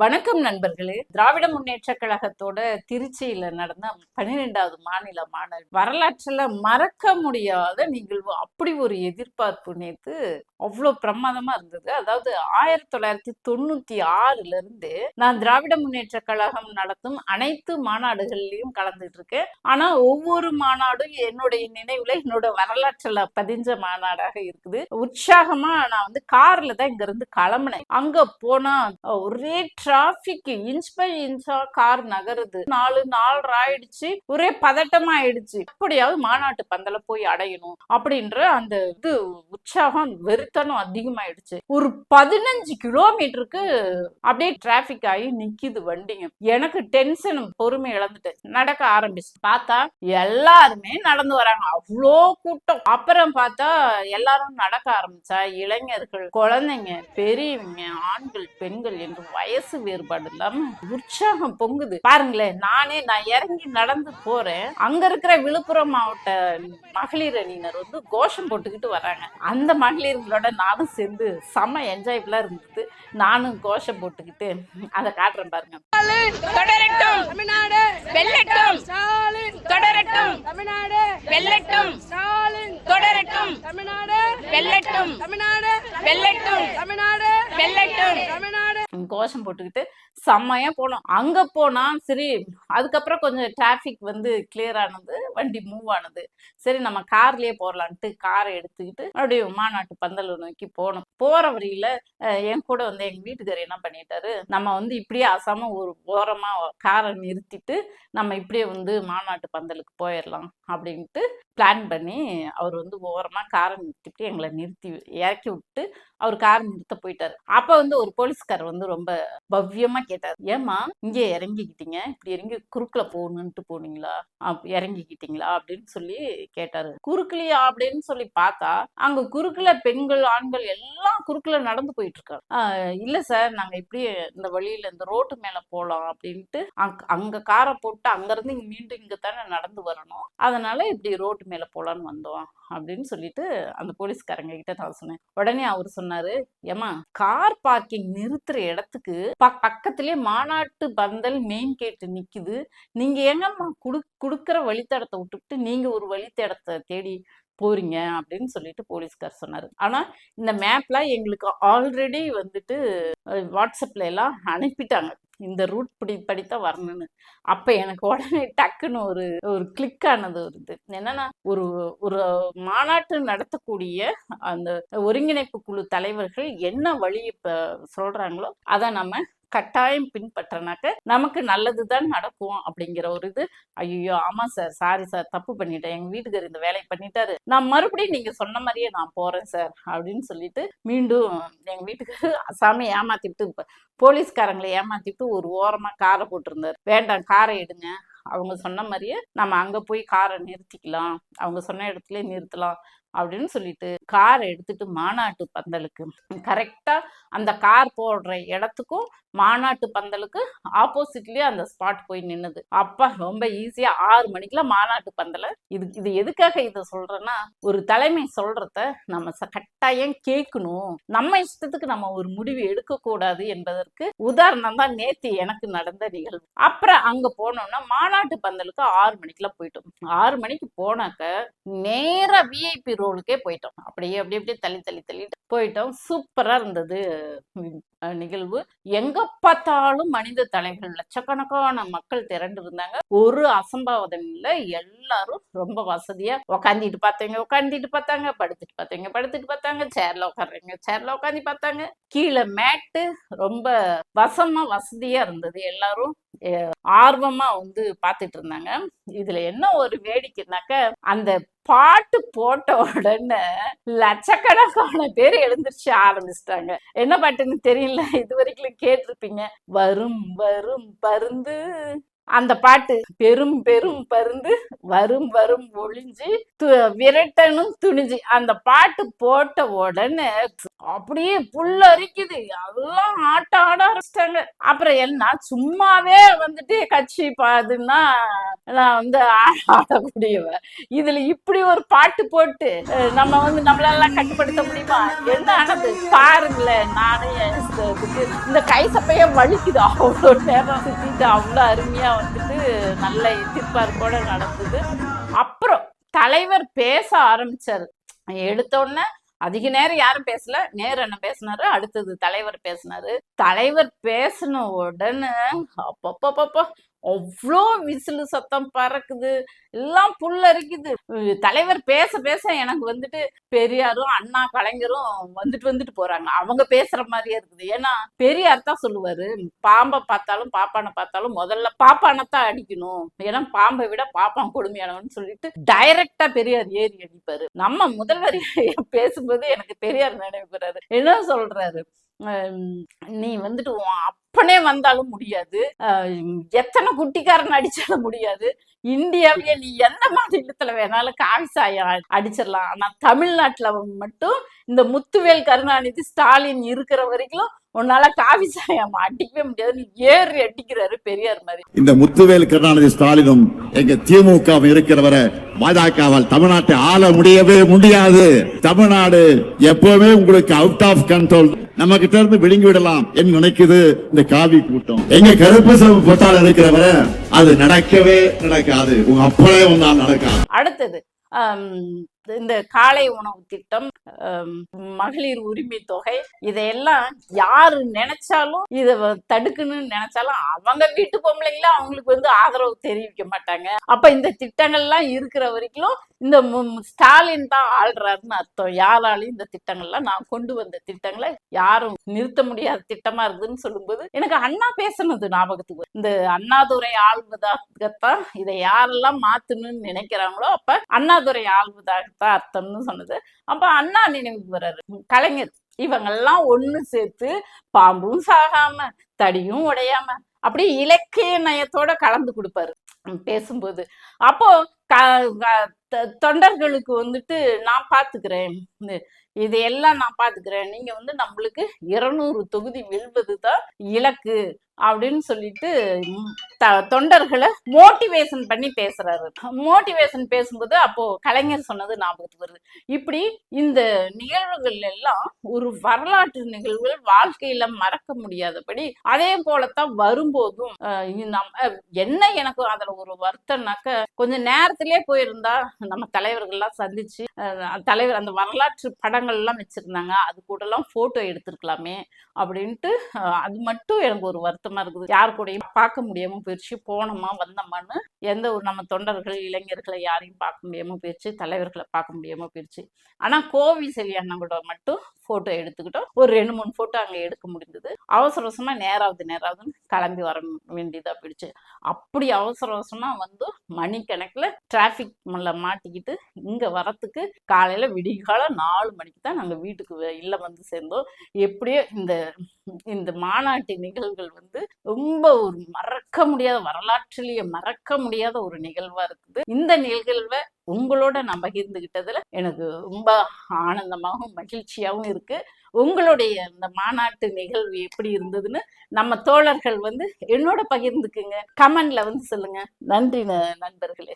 வணக்கம் நண்பர்களே. திராவிட முன்னேற்ற கழகத்தோட திருச்சியில நடந்த 12வது மாநில மாநாடு வரலாற்றுல மறக்க முடியாத நிகழ்வு. அப்படி ஒரு எதிர்பார்ப்பு நேத்து அவ்வளோ பிரமாதமா இருந்தது. அதாவது 1996ல இருந்து நான் திராவிட முன்னேற்ற கழகம் நடத்தும் அனைத்து மாநாடுகள்லயும் கலந்துட்டு இருக்கேன். ஆனா ஒவ்வொரு மாநாடும் என்னுடைய நினைவுல என்னோட வரலாற்றுல பதிஞ்ச மாநாடாக இருக்குது. உற்சாகமா நான் கார்ல தான் இங்க இருந்து கிளம்புனேன். அங்க போனா ஒரே டிராபிக், இன்ச் பை இன்ச்சா கார் நகருது. 4 ஆயிடுச்சு. ஒரே பதட்டமா ஆயிடுச்சு. எப்படியாவது மாநாட்டு பந்தல போய் அடையணும் அப்படின்ற அந்த உற்சாகம் வெறுத்தனம் அதிகமாயிடுச்சு. ஒரு 15 கிலோமீட்டருக்கு அப்படியே டிராபிக் ஆகி நிக்குது வண்டிங்க. எனக்கு டென்ஷன், பொறுமை இழந்துட்டேன். நடக்க ஆரம்பிச்சு பார்த்தா எல்லாருமே நடந்து வராங்க. அவ்வளோ கூட்டம். அப்புறம் பார்த்தா எல்லாரும் நடக்க ஆரம்பிச்சா இளைஞர்கள், குழந்தைங்க, பெரியவங்க, ஆண்கள், பெண்கள் என்று வயசு வேறுபாடு இல்லாம உற்சாகம் பொங்குது. பாருங்களேன், நான் இறங்கி நடந்து போறேன். அங்க இருக்கிற விழுப்புரம் மாவட்ட மகளிர் அணியினர் கோஷம் போட்டுக்கிட்டு வராங்க. அந்த மகளிர்களோட நானும் சேர்ந்து செம்ம என்ஜாய்ஃபுல்லா இருந்தது. நானும் கோஷம் போட்டுக்கிட்டு அதை காட்டுறேன் பாருங்க. தொடரட்டும் தமிழ்நாடு வெல்லட்டும், தொடரட்டும் தமிழ்நாடு வெல்லட்டும், தொடரட்டும் தமிழ்நாடு வெல்லட்டும், தமிழ்நாடு வெல்லட்டும், தமிழ்நாடு வெல்லட்டும், தமிழ்நாடு கோஷம் போட்டுக்கிட்டு செம்மையா போனோம். அங்க போனா சரி, அதுக்கப்புறம் கொஞ்சம் டிராபிக் கிளியர் ஆனது, வண்டி மூவ் ஆனது. சரி, நம்ம கார்லயே போறலான்ட்டு காரை எடுத்துக்கிட்டு அப்படியே மாநாட்டு பந்தல் நோக்கி போனோம். போற வழியில என் கூட எங்க வீட்டுக்காரர் என்ன பண்ணிட்டாரு, நம்ம இப்படியே அசாம ஒரு ஓரமா காரை நிறுத்திட்டு நம்ம இப்படியே மாநாட்டு பந்தலுக்கு போயிடலாம் அப்படின்ட்டு பிளான் பண்ணி அவர் ஓரமா காரை நிறுத்திட்டு எங்களை நிறுத்தி இறக்கி விட்டு அவர் கார் நிறுத்த போயிட்டாரு. அப்ப ஒரு போலீஸ்காரர் ரொம்ப பவ்யமா கேட்டார், ஏமா இங்கே இறங்கிக்கிட்டீங்க, இப்படி இறங்கி குறுக்குல போகணுன்ட்டு போனீங்களா, இறங்கிக்கிட்டீங்களா அப்படின்னு சொல்லி கேட்டாரு. குறுக்கலையா அப்படின்னு சொல்லி பார்த்தா அங்க குறுக்குல பெண்கள், ஆண்கள் எல்லாம் குறுக்குல நடந்து போயிட்டு இருக்காங்க. இல்ல சார், நாங்க இப்படியே இந்த வழியில இந்த ரோட்டு மேல போலாம் அப்படின்ட்டு அங்க காரை போட்டு அங்க இருந்து மீண்டும் இங்க தானே நடந்து வரணும், அதனால இப்படி ரோட்டு மேல போலான்னு வந்தோம் அப்படின்னு சொல்லிட்டு அந்த போலீஸ்காரங்க கிட்ட நான் சொன்னேன். உடனே அவர் சொன்னாரு, ஏமா கார் பார்க்கிங் நிறுத்துற இடத்துக்கு பக்கத்திலேயே மாநாட்டு பந்தல் மெயின் கேட்டு நிக்குது, நீங்க எங்கம்மா குடுக்கிற வழித்தடத்தை விட்டுட்டு நீங்க ஒரு வழித்தடத்தை தேடி போறீங்க அப்படின்னு சொல்லிட்டு போலீஸ்கார் சொன்னாரு. ஆனா இந்த மேப்ல எங்களுக்கு ஆல்ரெடி வாட்ஸ்அப்ல எல்லாம் அனுப்பிட்டாங்க, இந்த ரூட் படித்தான் வரணும்னு. அப்ப எனக்கு உடனே டக்குன்னு ஒரு கிளிக் ஆனது வருது. என்னன்னா, ஒரு ஒரு மாநாட்டு நடத்தக்கூடிய அந்த ஒருங்கிணைப்பு குழு தலைவர்கள் என்ன வழி சொல்றாங்களோ அதை நம்ம கட்டாயம் பின்பற்றனாக்க நமக்கு நல்லதுதான் நடக்கும் அப்படிங்கிற ஒரு ஐயோ ஆமா சார், சாரி சார், தப்பு பண்ணிட்டேன், எங்க வீட்டுக்காரர் இந்த வேலையை பண்ணிட்டாரு, நான் மறுபடியும் நீங்க சொன்ன மாதிரியே நான் போறேன் சார் அப்படின்னு சொல்லிட்டு மீண்டும் எங்க வீட்டுக்காரர் அசாம ஏமாத்திட்டு, போலீஸ்காரங்களை ஏமாத்திட்டு ஒரு ஓரமா காரை போட்டிருந்தாரு. வேண்டாம், காரை எடுங்க, அவங்க சொன்ன மாதிரியே நம்ம அங்க போய் காரை நிறுத்திக்கலாம், அவங்க சொன்ன இடத்துல நிறுத்தலாம் அப்படின்னு சொல்லிட்டு காரை எடுத்துட்டு மாநாட்டு பந்தலுக்கு கரெக்டா அந்த கார் போடுற இடத்துக்கும் மாநாட்டு பந்தலுக்கு ஆப்போசிட்லயே அந்த ஸ்பாட் போய் நின்னுது. அப்பா ரொம்ப ஈஸியா 6 மணிக்கெல்லாம் மாநாட்டு பந்தல. இது எதுக்காக இதை சொல்றேன்னா, ஒரு தலைமை சொல்றத நம்ம கட்டாயம் கேட்கணும், நம்ம இஷ்டத்துக்கு நம்ம ஒரு முடிவு எடுக்க கூடாது என்பதற்கு உதாரணம் தான் நேத்து எனக்கு நடந்த நிகழ்வு. அப்புறம் அங்க போனோம்னா மாநாட்டு பந்தலுக்கு 6 மணிக்கெல்லாம் போயிட்டோம். 6 மணிக்கு போனாக்க நேரா விஐபி ரோலுக்கே போயிட்டோம். அப்படியே தள்ளிட்டு போயிட்டோம். சூப்பரா இருந்தது நிகழ்வு. எங்க பார்த்தாலும் மனித தலைகள், லட்சக்கணக்கான மக்கள் திரண்டு இருந்தாங்க. ஒரு அசம்பாவிதம் இல்லை. எல்லாரும் ரொம்ப வசதியா உட்காந்துட்டு பார்த்தாங்க, படுத்துட்டு பார்த்தாங்க, சேர்ல உட்காந்து பார்த்தாங்க. கீழே மேட்டு ரொம்ப வசதியா இருந்தது. எல்லாரும் ஆர்வமா பார்த்துட்டு இருந்தாங்க. இதுல என்ன ஒரு வேடிக்கைனாக்க, அந்த பாட்டு போட்ட உடனே லட்சக்கணக்கான பேர் எழுந்திருச்சு ஆரம்பிச்சிட்டாங்க. என்ன பாட்டுன்னு தெரியல, இது வரைக்கும் கேட்டிருப்பீங்க. வரும் வரும் பருந்து அந்த பாட்டு பெரும் பெரும் பருந்து வரும் வரும் ஒளிஞ்சு விரட்டணும் துணிஞ்சு அந்த பாட்டு போட்ட உடனே அப்படியே புல்லரிக்குது. எல்லாம் ஆட்ட ஆட ஆரம்பிச்சிட்டாங்க. அப்புறம் என்ன சும்மாவே வந்துட்டு கட்சி பாதுன்னா நான் வந்து ஆடக்கூடியவ, இதுல இப்படி ஒரு பாட்டு போட்டு நம்ம வந்து நம்மளெல்லாம் கட்டுப்படுத்த முடியுமா? என்ன ஆனது பாருங்களேன். நானே இந்த கைசப்பைய வலிக்குது. அவ்வளோ நேரம் சுத்திட்டு அவ்வளோ அருமையா வந்துட்டு நல்ல எதிர்பார்ப்போட நடந்தது. அப்புறம் தலைவர் பேச ஆரம்பிச்சாரு. எடுத்த உடனே அதிக நேரம் யாரும் பேசல. நேரு என்ன பேசினாரு, அடுத்தது தலைவர் பேசினாரு. தலைவர் பேசின உடனே அப்பப்பப்பப்போ அவ்வளோ விசிலு சத்தம் பறக்குது, எல்லாம் புல்லரிக்குது. தலைவர் பேச பேச எனக்கு வந்துட்டு பெரியாரும் அண்ணா கலைஞரும் வந்துட்டு போறாங்க. அவங்க பேசுற மாதிரியே இருக்குது. ஏன்னா பெரியார் தான் சொல்லுவாரு, பாம்பை பார்த்தாலும் பாப்பானை பார்த்தாலும் முதல்ல பாப்பானைத்தான் அடிக்கணும், ஏன்னா பாம்பை விட பாப்பான் கொடுமையானவன்னு சொல்லிட்டு டைரக்டா பெரியார் ஏறி அடிப்பாரு. நம்ம முதல்வர் பேசும்போது எனக்கு பெரியார் நினைவுறாரு. என்ன சொல்றாரு, நீ வந்துட்டு அப்பனே வந்தாலும் முடியாது, எத்தனை குட்டிக்காரன் அடிச்சாலும் முடியாது, இந்தியாவிலே நீ எந்த மாநிலத்துல வேணாலும் காவி சாயம் அடிச்சிடலாம், ஆனா தமிழ்நாட்டுல மட்டும் இந்த முத்துவேல் கருணாநிதி ஸ்டாலின் இருக்கிற வரைக்கும் உன்னால காவி சாயம் அடிக்கவே முடியாது, நீ ஏறி அடிக்கிறாரு பெரியார் மாதிரி. இந்த முத்துவேல் கருணாநிதி ஸ்டாலினும் எங்க திமுக இருக்கிறவரை பாஜகவால் தமிழ்நாட்டை ஆள முடியவே முடியாது. தமிழ்நாடு எப்பவுமே உங்களுக்கு அவுட் ஆஃப் கண்ட்ரோல், நம்ம கிட்ட இருந்து விழுங்கி விடலாம் என்று நினைக்குது இந்த காவி கூட்டம். எங்க கருப்பு சிவப்பு போட்டால் இருக்கிறவரை அது நடக்கவே நடக்காது. உங்க அப்பளே வந்தால் நடக்காது. அடுத்தது இந்த காலை உணவு திட்டம், மகளிர் உரிமை தொகை, இதையெல்லாம் யாரு நினைச்சாலும் இத தடுக்கணும்னு நினைச்சாலும் அவங்க வீட்டு பொம்பளைங்கள அவங்களுக்கு வந்து ஆதரவு தெரிவிக்க மாட்டாங்க. அப்ப இந்த திட்டங்கள்லாம் இருக்கிற வரைக்கும் இந்த ஸ்டாலின் தான் ஆள்றாருன்னு அர்த்தம். யாராலையும் இந்த திட்டங்கள்லாம் நான் கொண்டு வந்த திட்டங்களை யாரும் நிறுத்த முடியாத திட்டமா இருக்குதுன்னு சொல்லும்போது எனக்கு அண்ணா பேசணுது ஞாபகத்துக்கு. இந்த அண்ணாதுரை ஆள்வதாகத்தான் இதை யாரெல்லாம் மாத்தணும்னு நினைக்கிறாங்களோ அப்ப அண்ணாதுரை ஆள்வதாக அர்த்தம்னு சொன்னது. அப்ப அண்ணா நினைவுக்கு வர்றாரு. கலைஞர் இவங்கெல்லாம் ஒண்ணு சேர்த்து பாம்பும் சாகாம தடியும் உடையாம அப்படியே இலக்கிய நயத்தோட கலந்து கொடுப்பாரு பேசும்போது. அப்போ தொண்டர்களுக்கு வந்துட்டு நான் பாத்துக்கிறேன், இதையெல்லாம் நான் பாத்துக்கிறேன், நீங்க வந்து நம்மளுக்கு 200 தொகுதி வெல்வதுதான் இலக்கு அப்படின்னு சொல்லிட்டு தொண்டர்களை மோட்டிவேஷன் பண்ணி பேசுறாரு. மோட்டிவேஷன் பேசும்போது அப்போ கலைஞர் சொன்னது ஞாபகத்துக்கு வருது. இப்படி இந்த நிகழ்வுகள் எல்லாம் ஒரு வரலாற்று நிகழ்வுகள், வாழ்க்கையில மறக்க முடியாதபடி. அதே போலத்தான் வரும்போதும் என்ன எனக்கு அதுல ஒரு வருத்தம்னாக்க, கொஞ்சம் நேரத்திலே போயிருந்தா நம்ம தலைவர்கள்லாம் சந்திச்சு தலைவர் அந்த வரலாற்று படங்கள் எல்லாம் வச்சிருந்தாங்க, அது கூட எல்லாம் போட்டோ எடுத்திருக்கலாமே அப்படின்ட்டு அது மட்டும் எனக்கு ஒரு வருத்தமா இருக்குது. யாரு கூடயும் பார்க்க முடியாம போயிடுச்சு. போனோமா வந்தோமான்னு எந்த ஒரு நம்ம தொண்டர்கள் இளைஞர்களை யாரையும் பார்க்க முடியாம போயிடுச்சு, தலைவர்களை பார்க்க முடியாம போயிடுச்சு. ஆனா கோவி செல்வியண்ணா கூட மட்டும் போட்டோ எடுத்துக்கிட்டோம். ஒரு 2-3 போட்டோ அங்க எடுக்க முடிந்தது. அவசர அவசரமா நேராவதுன்னு கிளம்பி வர வேண்டியதா போயிடுச்சு. அப்படி அவசர அவசரமா வந்து மணிக்கணக்கில் டிராபிக் மாட்டிக்கிட்டு இங்க வரத்துக்கு காலையில விடிகாலம் 4 மணிக்கு தான் நாங்க வீட்டுக்கு இல்ல வந்து சேர்ந்தோம். எப்படியோ இந்த மாநாட்டு நிகழ்வுகள் வந்து ரொம்ப ஒரு மறக்க முடியாத, வரலாற்றிலேயே மறக்க முடியாத ஒரு நிகழ்வா இருக்குது. இந்த நிகழ்வை உங்களோட நான் பகிர்ந்துகிட்டதுல எனக்கு ரொம்ப ஆனந்தமாகவும் மகிழ்ச்சியாகவும் இருக்கு. உங்களுடைய இந்த மாநாட்டு நிகழ்வு எப்படி இருந்ததுன்னு நம்ம தோழர்கள் வந்து என்னோட பகிர்ந்துக்குங்க, கமெண்ட்ல வந்து சொல்லுங்க. நன்றி நண்பர்களே.